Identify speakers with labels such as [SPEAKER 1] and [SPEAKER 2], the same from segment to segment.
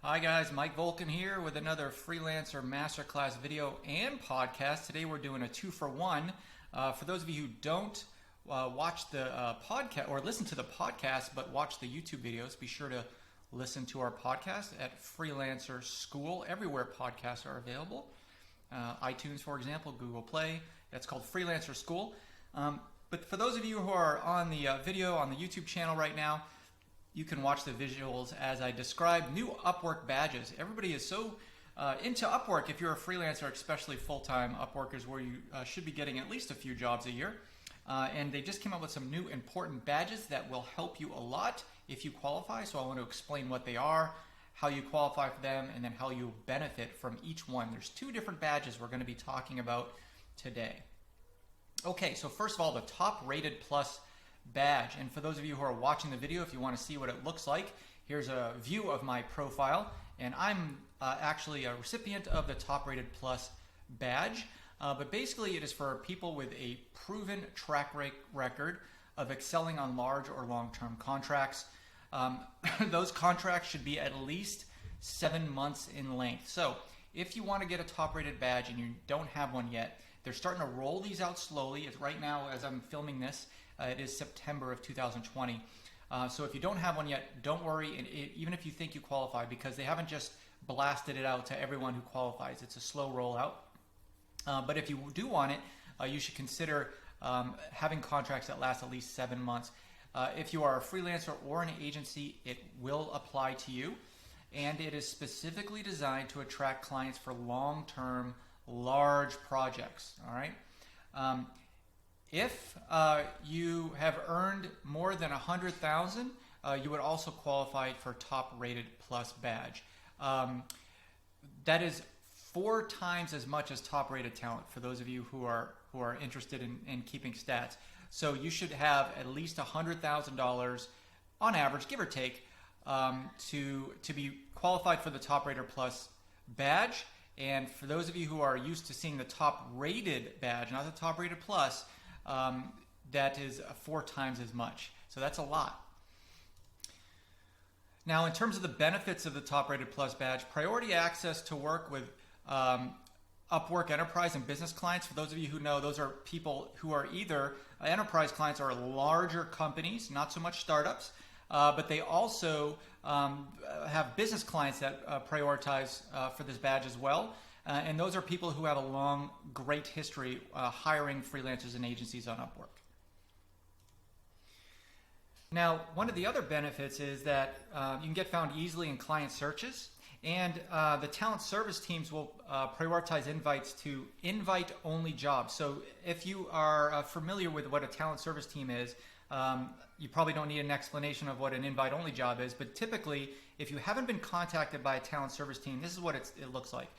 [SPEAKER 1] Hi guys, Mike Volkin here with another Freelancer Masterclass video and podcast. Today we're doing a 2-for-1. For those of you who don't watch the podcast or listen to the podcast but watch the YouTube videos, be sure to listen to our podcast at Freelancer School, everywhere podcasts are available. iTunes, for example, Google Play. That's called Freelancer School. But for those of you who are on the video on the YouTube channel right now, you can watch the visuals as I describe new Upwork badges. Everybody is so into Upwork. If you're a freelancer, especially full-time, Upwork is where you should be getting at least a few jobs a year. And they just came up with some new important badges that will help you a lot if you qualify. So I want to explain what they are, how you qualify for them, and then how you benefit from each one. There's 2 different badges we're going to be talking about today. Okay, so first of all, the top rated plus badge. And for those of you who are watching the video, if you want to see what it looks like, here's a view of my profile. And I'm actually a recipient of the top rated plus badge. But basically it is for people with a proven track record of excelling on large or long-term contracts. Those contracts should be at least 7 months in length. So if you want to get a top rated badge and you don't have one yet, they're starting to roll these out slowly. It's right now, as I'm filming this, it is September of 2020. So if you don't have one yet, don't worry, and even if you think you qualify, because they haven't just blasted it out to everyone who qualifies. It's a slow rollout. But if you do want it, you should consider having contracts that last at least 7 months. If you are a freelancer or an agency, it will apply to you. And it is specifically designed to attract clients for long-term, large projects. All right. If you have earned more than $100,000, you would also qualify for top rated plus badge. That is 4 times as much as top rated talent for those of you who are interested in keeping stats. So you should have at least $100,000 on average, give or take, to be qualified for the top rated plus badge. And for those of you who are used to seeing the top rated badge, not the top rated plus, that is 4 times as much. So that's a lot. Now, in terms of the benefits of the top rated plus badge, priority access to work with Upwork enterprise and business clients. For those of you who know, those are people who are either enterprise clients or larger companies, not so much startups, but they also have business clients that prioritize for this badge as well. And those are people who have a long, great history hiring freelancers and agencies on Upwork. Now, one of the other benefits is that you can get found easily in client searches, and the talent service teams will prioritize invites to invite-only jobs. So if you are familiar with what a talent service team is, you probably don't need an explanation of what an invite-only job is, but typically, if you haven't been contacted by a talent service team, this is what it looks like.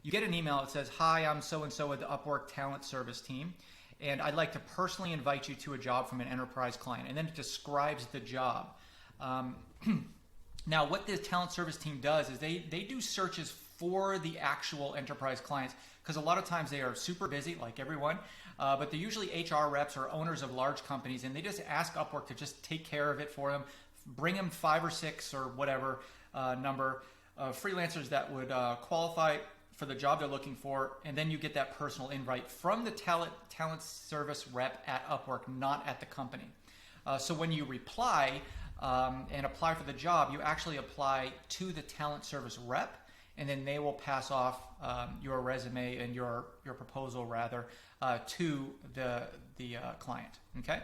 [SPEAKER 1] You get an email that says, "Hi, I'm so-and-so with the Upwork talent service team, and I'd like to personally invite you to a job from an enterprise client." And then it describes the job. Now, what the talent service team does is they do searches for the actual enterprise clients, because a lot of times they are super busy, like everyone, but they're usually HR reps or owners of large companies, and they just ask Upwork to just take care of it for them, bring them 5 or 6 or whatever number of freelancers that would qualify for the job they're looking for, and then you get that personal invite from the talent service rep at Upwork, not at the company. So when you reply and apply for the job, you actually apply to the talent service rep, and then they will pass off your resume and your proposal rather to the client. Okay.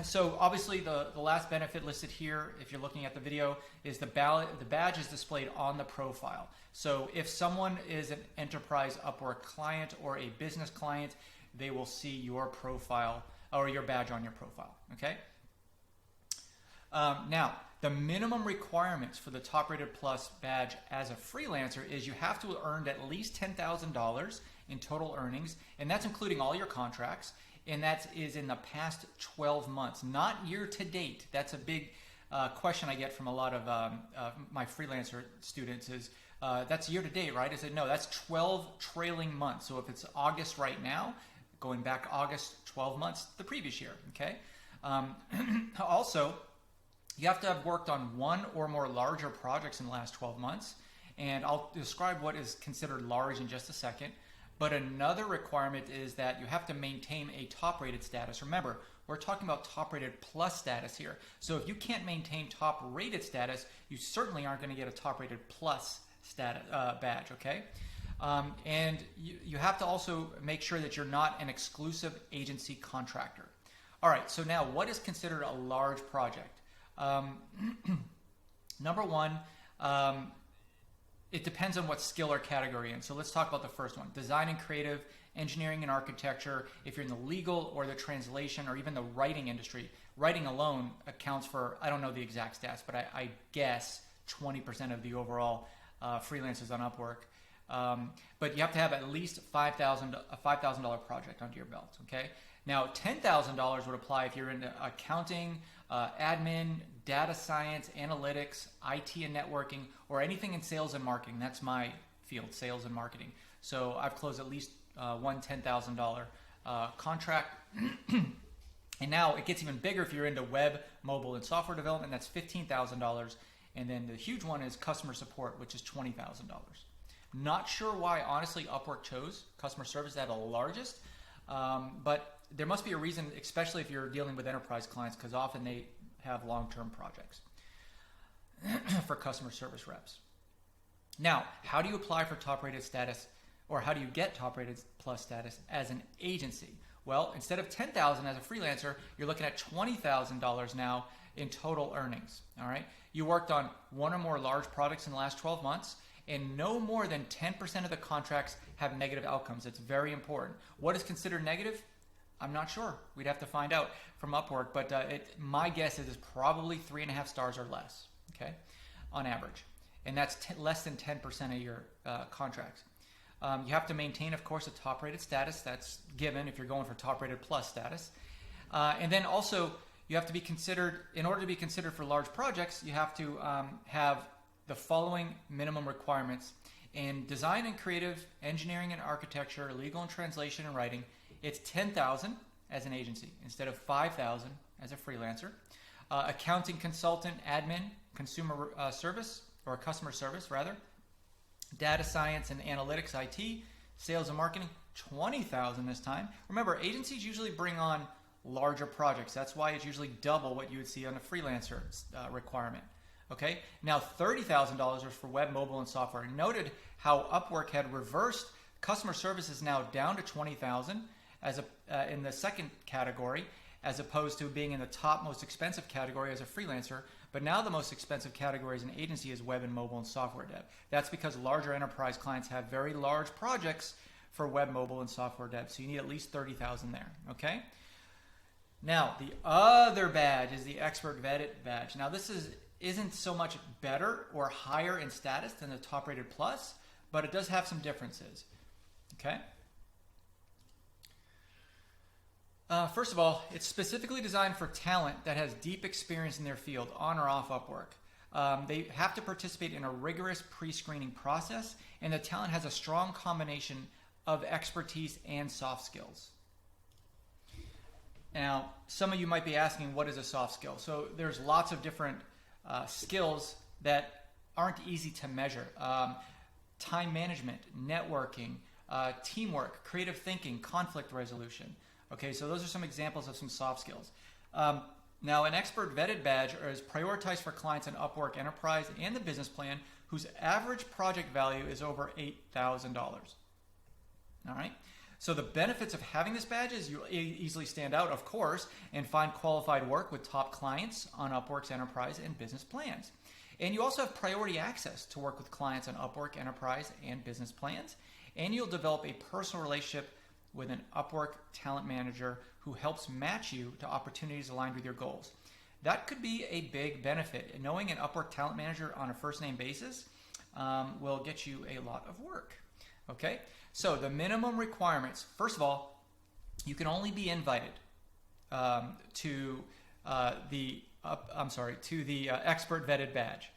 [SPEAKER 1] So obviously the last benefit listed here, if you're looking at the video, is the badge is displayed on the profile. So if someone is an enterprise Upwork client or a business client, they will see your profile or your badge on your profile. Okay. Now, the minimum requirements for the top rated plus badge as a freelancer is you have to have earned at least $10,000 in total earnings, and that's including all your contracts. And that is in the past 12 months, not year to date. That's a big question I get from a lot of my freelancer students is, that's year to date, right? I said, no, that's 12 trailing months. So if it's August right now, going back August, 12 months the previous year, okay? Also, You have to have worked on one or more larger projects in the last 12 months. And I'll describe what is considered large in just a second. But another requirement is that you have to maintain a top rated status. Remember, we're talking about top rated plus status here. So if you can't maintain top rated status, you certainly aren't going to get a top rated plus status badge, okay? And you have to also make sure that you're not an exclusive agency contractor. All right, so now what is considered a large project? Number one, it depends on what skill or category you're in. So let's talk about the first one, design and creative, engineering and architecture. If you're in the legal or the translation or even the writing industry, writing alone accounts for, I don't know the exact stats, but I guess 20% of the overall freelancers on Upwork. But you have to have at least a $5,000 project under your belt, okay? Now, $10,000 would apply if you're into accounting, admin, data science, analytics, IT and networking, or anything in sales and marketing. That's my field, sales and marketing. So I've closed at least one $10,000 contract. And now it gets even bigger if you're into web, mobile, and software development. That's $15,000. And then the huge one is customer support, which is $20,000. Not sure why, honestly, Upwork chose customer service at the largest, but there must be a reason, especially if you're dealing with enterprise clients, because often they have long-term projects for customer service reps. Now, how do you apply for top-rated status, or how do you get top-rated plus status as an agency? Well, instead of $10,000 as a freelancer, you're looking at $20,000 now in total earnings. All right, you worked on one or more large projects in the last 12 months, and no more than 10% of the contracts have negative outcomes. It's very important. What is considered negative? I'm not sure. We'd have to find out from Upwork, but my guess is it's probably 3.5 stars or less, okay, on average. And that's less than 10% of your contracts. You have to maintain, of course, a top-rated status. That's given if you're going for top-rated plus status. And then also, you have to be considered, in order to be considered for large projects, you have to have the following minimum requirements. In design and creative, engineering and architecture, legal and translation and writing, it's $10,000 as an agency instead of $5,000 as a freelancer. Accounting consultant, admin, consumer service, or customer service rather. Data science and analytics, IT, sales and marketing, $20,000 this time. Remember, agencies usually bring on larger projects. That's why it's usually double what you would see on a freelancer requirement. Okay, now $30,000 is for web, mobile, and software. Noted how Upwork had reversed customer service is now down to $20,000 as in the second category, as opposed to being in the top most expensive category as a freelancer. But now the most expensive category as an agency is web and mobile and software dev. That's because larger enterprise clients have very large projects for web, mobile, and software dev. So you need at least $30,000 there. Okay. Now the other badge is the expert vetted badge. Now this isn't so much better or higher in status than the top rated plus, but it does have some differences. Okay. First of all, it's specifically designed for talent that has deep experience in their field, on or off Upwork. They have to participate in a rigorous pre-screening process, and the talent has a strong combination of expertise and soft skills. Now, some of you might be asking, what is a soft skill? So there's lots of different skills that aren't easy to measure. Time management, networking, teamwork, creative thinking, conflict resolution. Okay, so those are some examples of some soft skills. Now, an expert vetted badge is prioritized for clients in Upwork Enterprise and the business plan whose average project value is over $8,000. All right. So the benefits of having this badge is you'll easily stand out, of course, and find qualified work with top clients on Upwork's enterprise and business plans. And you also have priority access to work with clients on Upwork enterprise and business plans. And you'll develop a personal relationship with an Upwork talent manager who helps match you to opportunities aligned with your goals. That could be a big benefit. Knowing an Upwork talent manager on a first name basis will get you a lot of work. Okay, so the minimum requirements. First of all, you can only be invited to the expert vetted badge.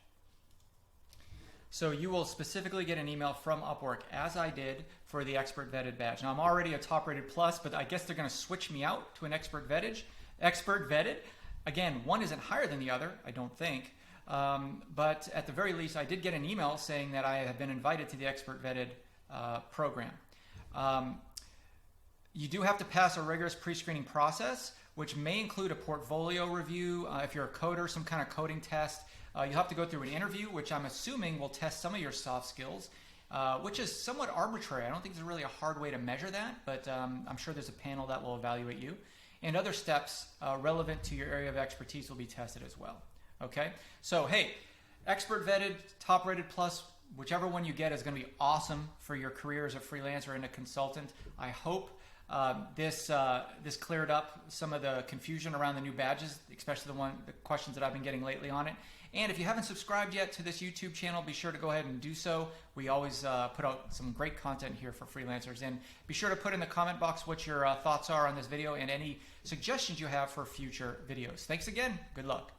[SPEAKER 1] So you will specifically get an email from Upwork, as I did for the expert vetted badge. Now I'm already a top rated plus, but I guess they're going to switch me out to an expert vetted. Again, one isn't higher than the other, I don't think. But at the very least, I did get an email saying that I have been invited to the Expert Vetted program. You do have to pass a rigorous pre-screening process, which may include a portfolio review. If you're a coder, some kind of coding test. You'll have to go through an interview, which I'm assuming will test some of your soft skills, which is somewhat arbitrary. I don't think there's really a hard way to measure that, but I'm sure there's a panel that will evaluate you. And other steps relevant to your area of expertise will be tested as well. Okay, so hey, Expert Vetted, Top Rated Plus, whichever one you get is going to be awesome for your career as a freelancer and a consultant. I hope this cleared up some of the confusion around the new badges, especially the questions that I've been getting lately on it. And if you haven't subscribed yet to this YouTube channel, be sure to go ahead and do so. We always put out some great content here for freelancers. And be sure to put in the comment box what your thoughts are on this video and any suggestions you have for future videos. Thanks again. Good luck.